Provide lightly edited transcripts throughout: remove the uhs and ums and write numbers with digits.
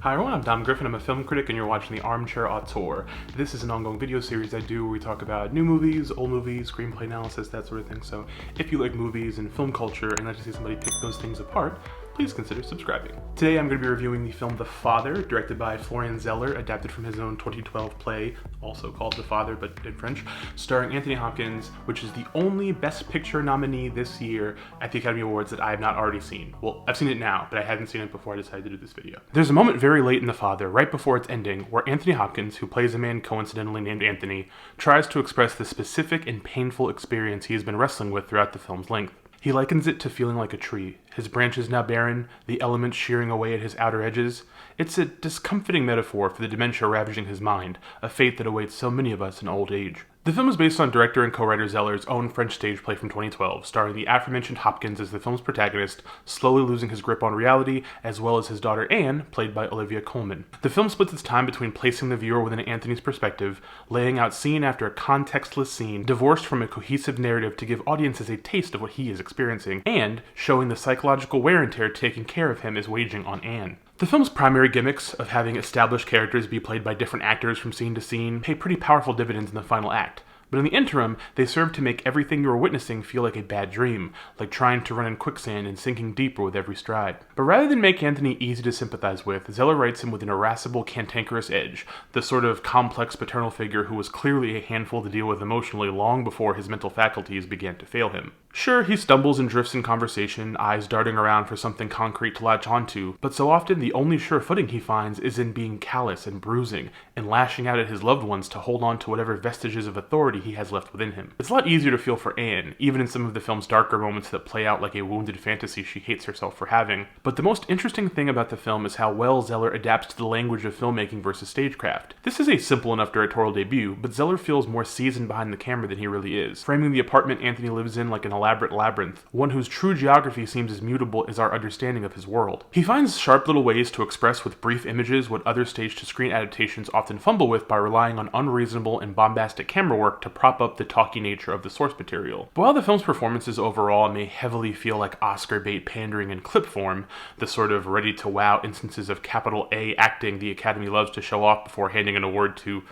Hi everyone, I'm Dom Griffin. I'm a film critic and you're watching The Armchair Auteur. This is an ongoing video series I do where we talk about new movies, old movies, screenplay analysis, that sort of thing. So if you like movies and film culture and like to see somebody pick those things apart, please consider subscribing. Today I'm going to be reviewing the film The Father, directed by Florian Zeller, adapted from his own 2012 play, also called The Father but in French, starring Anthony Hopkins, which is the only Best Picture nominee this year at the Academy Awards that I have not already seen. Well, I've seen it now, but I hadn't seen it before I decided to do this video. There's a moment very late in The Father, right before its ending, where Anthony Hopkins, who plays a man coincidentally named Anthony, tries to express the specific and painful experience he has been wrestling with throughout the film's length. He likens it to feeling like a tree, his branches now barren, the elements shearing away at his outer edges. It's a discomfiting metaphor for the dementia ravaging his mind, a fate that awaits so many of us in old age. The film is based on director and co-writer Zeller's own French stage play from 2012, starring the aforementioned Hopkins as the film's protagonist, slowly losing his grip on reality, as well as his daughter Anne, played by Olivia Colman. The film splits its time between placing the viewer within Anthony's perspective, laying out scene after contextless scene, divorced from a cohesive narrative to give audiences a taste of what he is experiencing, and showing the psychological wear and tear taking care of him is waging on Anne. The film's primary gimmicks of having established characters be played by different actors from scene to scene pay pretty powerful dividends in the final act. But in the interim, they serve to make everything you are witnessing feel like a bad dream, like trying to run in quicksand and sinking deeper with every stride. But rather than make Anthony easy to sympathize with, Zeller writes him with an irascible, cantankerous edge, the sort of complex paternal figure who was clearly a handful to deal with emotionally long before his mental faculties began to fail him. Sure, he stumbles and drifts in conversation, eyes darting around for something concrete to latch onto, but so often the only sure footing he finds is in being callous and bruising, and lashing out at his loved ones to hold on to whatever vestiges of authority he has left within him. It's a lot easier to feel for Anne, even in some of the film's darker moments that play out like a wounded fantasy she hates herself for having. But the most interesting thing about the film is how well Zeller adapts to the language of filmmaking versus stagecraft. This is a simple enough directorial debut, but Zeller feels more seasoned behind the camera than he really is, framing the apartment Anthony lives in like an elaborate labyrinth, one whose true geography seems as mutable as our understanding of his world. He finds sharp little ways to express with brief images what other stage-to-screen adaptations often fumble with by relying on unreasonable and bombastic camera work to prop up the talky nature of the source material. But while the film's performances overall may heavily feel like Oscar bait pandering in clip form, the sort of ready-to-wow instances of capital A acting the Academy loves to show off before handing an award to,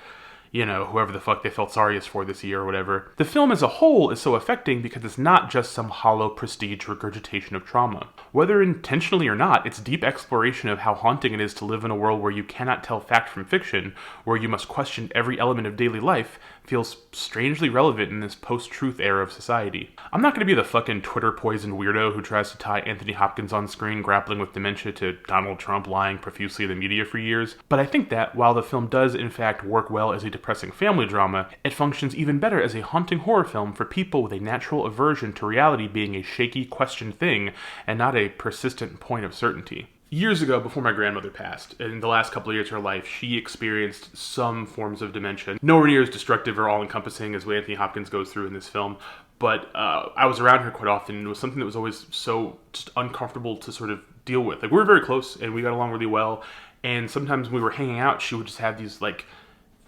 you know, whoever the fuck they felt sorriest for this year or whatever. The film as a whole is so affecting because it's not just some hollow prestige regurgitation of trauma. Whether intentionally or not, it's deep exploration of how haunting it is to live in a world where you cannot tell fact from fiction, where you must question every element of daily life, feels strangely relevant in this post-truth era of society. I'm not going to be the fucking Twitter-poisoned weirdo who tries to tie Anthony Hopkins on screen grappling with dementia to Donald Trump lying profusely to the media for years, but I think that, while the film does in fact work well as a depressing family drama, it functions even better as a haunting horror film for people with a natural aversion to reality being a shaky, questioned thing, and not a persistent point of certainty. Years ago, before my grandmother passed, in the last couple of years of her life, she experienced some forms of dementia. Nowhere near as destructive or all-encompassing as what Anthony Hopkins goes through in this film, but I was around her quite often, and it was something that was always so just uncomfortable to sort of deal with. Like, we were very close, and we got along really well, and sometimes when we were hanging out, she would just have these, like,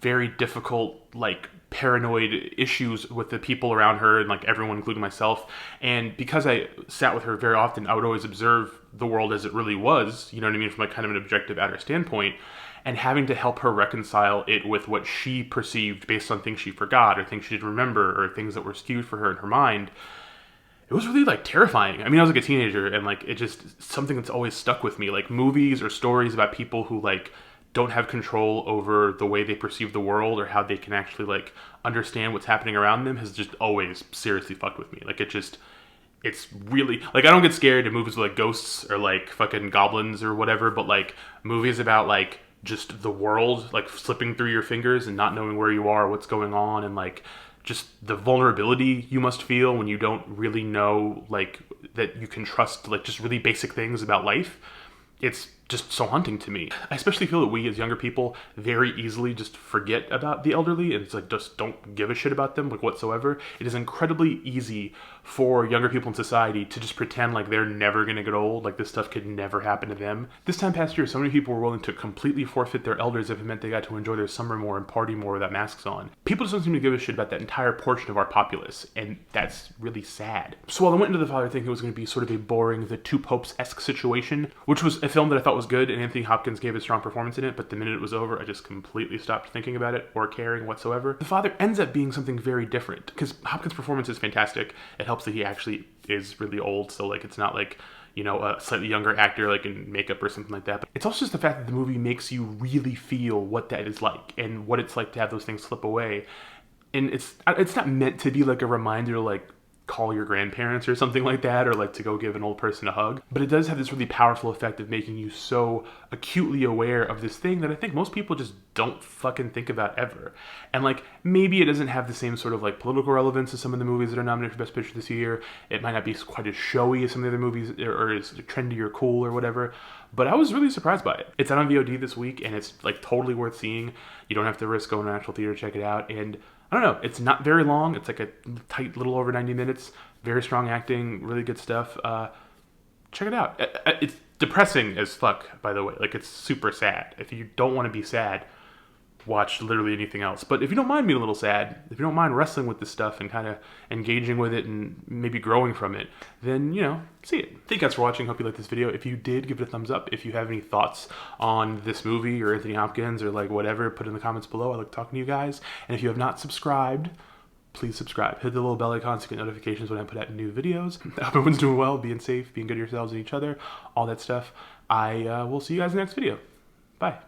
very difficult, like, paranoid issues with the people around her and like everyone, including myself. And because I sat with her very often, I would always observe the world as it really was, you know what I mean, from like kind of an objective outer standpoint, and having to help her reconcile it with what she perceived based on things she forgot or things she didn't remember or things that were skewed for her in her mind. It was really like terrifying. I mean, I was like a teenager, and like it just something that's always stuck with me, like movies or stories about people who like don't have control over the way they perceive the world or how they can actually like understand what's happening around them has just always seriously fucked with me. Like it's really, like, I don't get scared in movies with like ghosts or like fucking goblins or whatever, but like movies about like just the world like slipping through your fingers and not knowing where you are, what's going on, and like just the vulnerability you must feel when you don't really know like that you can trust like just really basic things about life. It's just so haunting to me. I especially feel that we as younger people very easily just forget about the elderly, and it's like just don't give a shit about them like whatsoever. It is incredibly easy for younger people in society to just pretend like they're never gonna get old, like this stuff could never happen to them. This time past year, so many people were willing to completely forfeit their elders if it meant they got to enjoy their summer more and party more without masks on. People just don't seem to give a shit about that entire portion of our populace, and that's really sad. So while I went into The Father thinking it was going to be sort of a boring The Two Popes-esque situation, which was a film that I thought thought was good, and Anthony Hopkins gave a strong performance in it, but the minute it was over, I just completely stopped thinking about it or caring whatsoever. The father ends up being something very different, because Hopkins' performance is fantastic. It helps that he actually is really old, so like it's not like, you know, a slightly younger actor like in makeup or something like that. But it's also just the fact that the movie makes you really feel what that is like and what it's like to have those things slip away. And it's not meant to be like a reminder to like call your grandparents or something like that, or like to go give an old person a hug. But it does have this really powerful effect of making you so acutely aware of this thing that I think most people just don't fucking think about ever. And like, maybe it doesn't have the same sort of like political relevance as some of the movies that are nominated for Best Picture this year. It might not be quite as showy as some of the other movies, or as trendy or cool or whatever. But I was really surprised by it. It's out on VOD this week, and it's like totally worth seeing. You don't have to risk going to an actual theater to check it out. And I don't know, it's not very long. It's like a tight little over 90 minutes. Very strong acting, really good stuff. Check it out. It's depressing as fuck, by the way. Like, it's super sad. If you don't want to be sad, watch literally anything else. But if you don't mind being a little sad, if you don't mind wrestling with this stuff and kind of engaging with it and maybe growing from it, then, you know, see it. Thank you guys for watching. Hope you liked this video. If you did, give it a thumbs up. If you have any thoughts on this movie or Anthony Hopkins or like whatever, put it in the comments below. I like talking to you guys. And if you have not subscribed, please subscribe. Hit the little bell icon to get notifications when I put out new videos. I hope everyone's doing well, being safe, being good to yourselves and each other, all that stuff. I will see you guys in the next video. Bye.